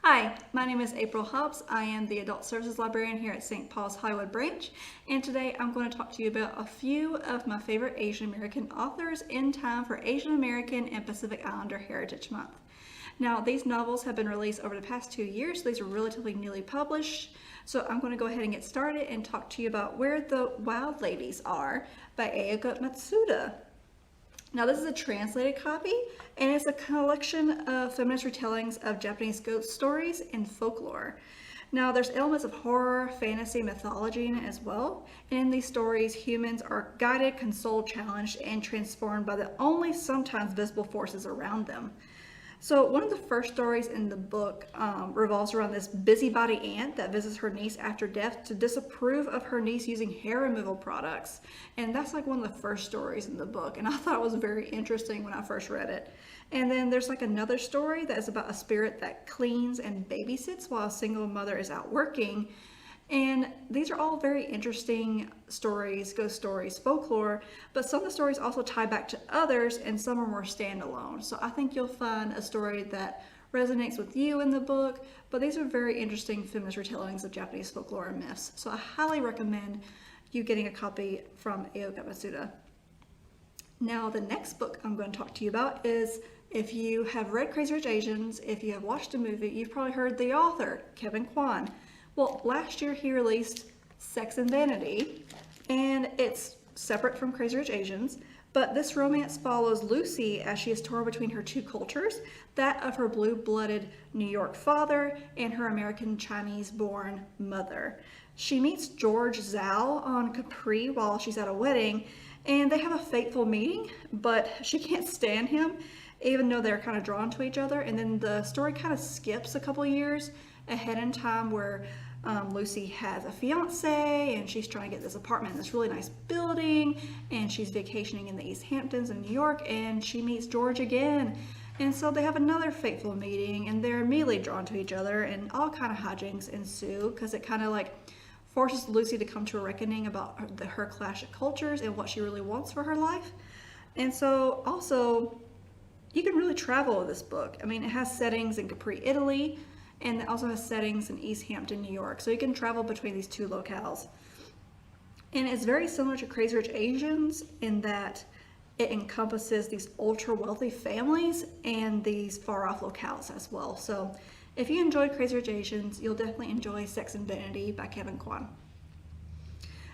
Hi, my name is April Hobbs. I am the Adult Services Librarian here at St. Paul's Hollywood Branch, and today I'm going to talk to you about a few of my favorite Asian American authors in time for Asian American and Pacific Islander Heritage Month. Now, these novels have been released over the past 2 years, so these are relatively newly published. So I'm going to go ahead and get started and talk to you about Where the Wild Ladies Are by Ayaka Matsuda. Now, this is a translated copy, and it's a collection of feminist retellings of Japanese ghost stories and folklore. Now, there's elements of horror, fantasy, mythology in it as well. And in these stories, humans are guided, consoled, challenged, and transformed by the only sometimes visible forces around them. So one of the first stories in the book revolves around this busybody aunt that visits her niece after death to disapprove of her niece using hair removal products. And that's like one of the first stories in the book. And I thought it was very interesting when I first read it. And then there's like another story that is about a spirit that cleans and babysits while a single mother is out working. And these are all very interesting stories, ghost stories, folklore, but some of the stories also tie back to others and some are more standalone. So I think you'll find a story that resonates with you in the book, but these are very interesting feminist retellings of Japanese folklore and myths. So I highly recommend you getting a copy from Ayaka Matsuda. Now the next book I'm going to talk to you about is, if you have read Crazy Rich Asians, if you have watched the movie, you've probably heard the author, Kevin Kwan. Well, last year he released Sex and Vanity, and it's separate from Crazy Rich Asians, but this romance follows Lucy as she is torn between her two cultures, that of her blue-blooded New York father and her American Chinese-born mother. She meets George Zhao on Capri while she's at a wedding, and they have a fateful meeting, but she can't stand him, even though they're kind of drawn to each other. And then the story kind of skips a couple years ahead in time where Lucy has a fiance and she's trying to get this apartment in this really nice building, and she's vacationing in the East Hamptons in New York, and she meets George again. And so they have another fateful meeting and they're immediately drawn to each other, and all kind of hijinks ensue because it kind of like forces Lucy to come to a reckoning about her clash of cultures and what she really wants for her life. And so also you can really travel with this book. I mean, it has settings in Capri, Italy, and it also has settings in East Hampton, New York. So you can travel between these two locales. And it's very similar to Crazy Rich Asians in that it encompasses these ultra wealthy families and these far off locales as well. So if you enjoyed Crazy Rich Asians, you'll definitely enjoy Sex and Vanity by Kevin Kwan.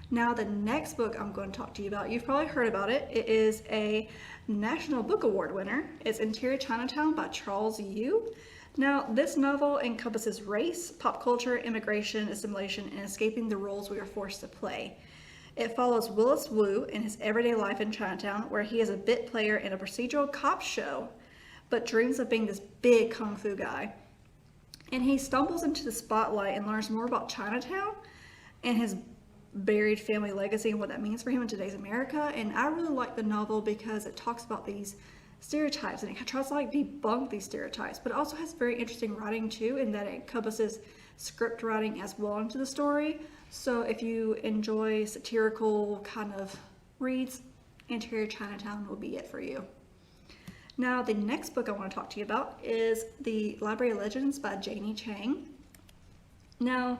Now the next book I'm going to talk to you about, you've probably heard about it. It is a National Book Award winner. It's Interior Chinatown by Charles Yu. Now, this novel encompasses race, pop culture, immigration, assimilation, and escaping the roles we are forced to play. It follows Willis Wu in his everyday life in Chinatown, where he is a bit player in a procedural cop show, but dreams of being this big kung fu guy. And he stumbles into the spotlight and learns more about Chinatown and his buried family legacy and what that means for him in today's America. And I really like the novel because it talks about these stereotypes and it tries to like debunk these stereotypes, but it also has very interesting writing too, in that it encompasses script writing as well into the story. So if you enjoy satirical kind of reads, Interior Chinatown will be it for you. Now the next book I want to talk to you about is The Library of Legends by Janie Chang. Now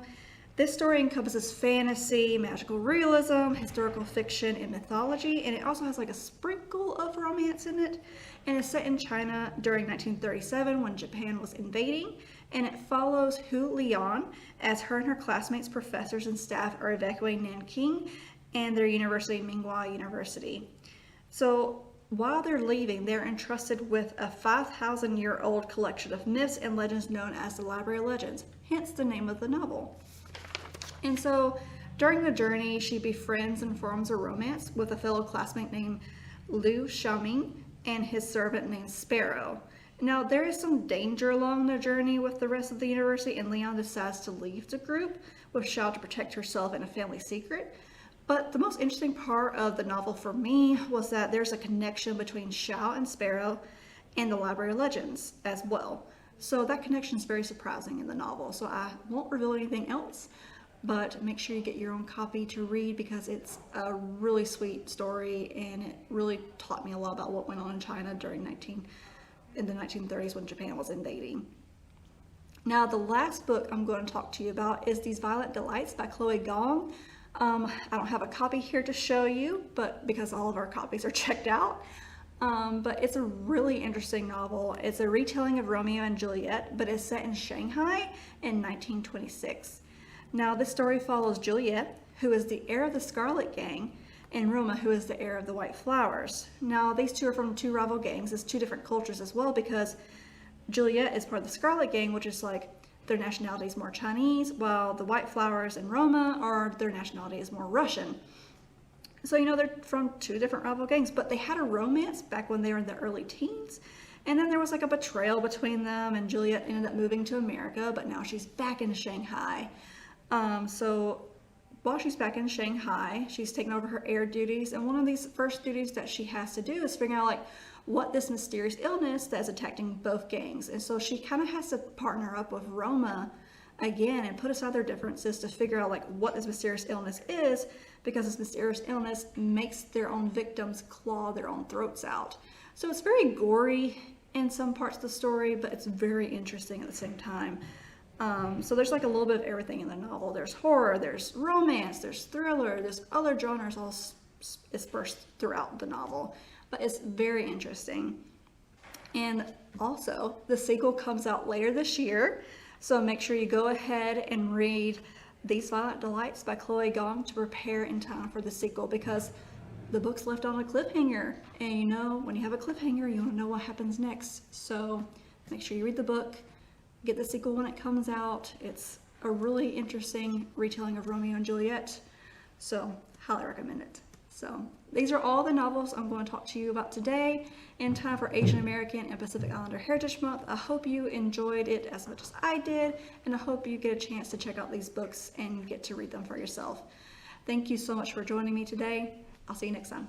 this story encompasses fantasy, magical realism, historical fiction, and mythology, and it also has like a sprinkle of romance in it. And it's set in China during 1937 when Japan was invading, and it follows Hu Lian as her and her classmates, professors, and staff are evacuating Nanking and their university, Minghua University. So while they're leaving, they're entrusted with a 5,000-year-old collection of myths and legends known as the Library of Legends, hence the name of the novel. And so during the journey, she befriends and forms a romance with a fellow classmate named Liu Xiaoming and his servant named Sparrow. Now, there is some danger along the journey with the rest of the university, and Leon decides to leave the group with Xiao to protect herself and a family secret. But the most interesting part of the novel for me was that there's a connection between Xiao and Sparrow and the Library of Legends as well. So that connection is very surprising in the novel. So I won't reveal anything else, but make sure you get your own copy to read because it's a really sweet story and it really taught me a lot about what went on in China in the 1930s when Japan was invading. Now, the last book I'm going to talk to you about is These Violent Delights by Chloe Gong. I don't have a copy here to show you, but because all of our copies are checked out. But it's a really interesting novel. It's a retelling of Romeo and Juliet, but it's set in Shanghai in 1926. Now, this story follows Juliet, who is the heir of the Scarlet Gang, and Roma, who is the heir of the White Flowers. Now, these two are from two rival gangs. It's two different cultures as well, because Juliet is part of the Scarlet Gang, which is like their nationality is more Chinese, while the White Flowers and Roma are their nationality is more Russian. So, they're from two different rival gangs, but they had a romance back when they were in the early teens. And then there was like a betrayal between them, and Juliet ended up moving to America, but now she's back in Shanghai. So while she's back in Shanghai, she's taken over her heir duties. And one of these first duties that she has to do is figure out like what this mysterious illness that is attacking both gangs. And so she kind of has to partner up with Roma again and put aside their differences to figure out like what this mysterious illness is, because this mysterious illness makes their own victims claw their own throats out. So it's very gory in some parts of the story, but it's very interesting at the same time. So there's like a little bit of everything in the novel. There's horror, there's romance, there's thriller, there's other genres all dispersed throughout the novel, but it's very interesting. And also the sequel comes out later this year, so make sure you go ahead and read These Violent Delights by Chloe Gong to prepare in time for the sequel, because the book's left on a cliffhanger, and when you have a cliffhanger, you want to know what happens next. So make sure you read the book, get the sequel when it comes out. It's a really interesting retelling of Romeo and Juliet, so highly recommend it. So these are all the novels I'm going to talk to you about today in time for Asian American and Pacific Islander Heritage Month. I hope you enjoyed it as much as I did, and I hope you get a chance to check out these books and get to read them for yourself. Thank you so much for joining me today. I'll see you next time.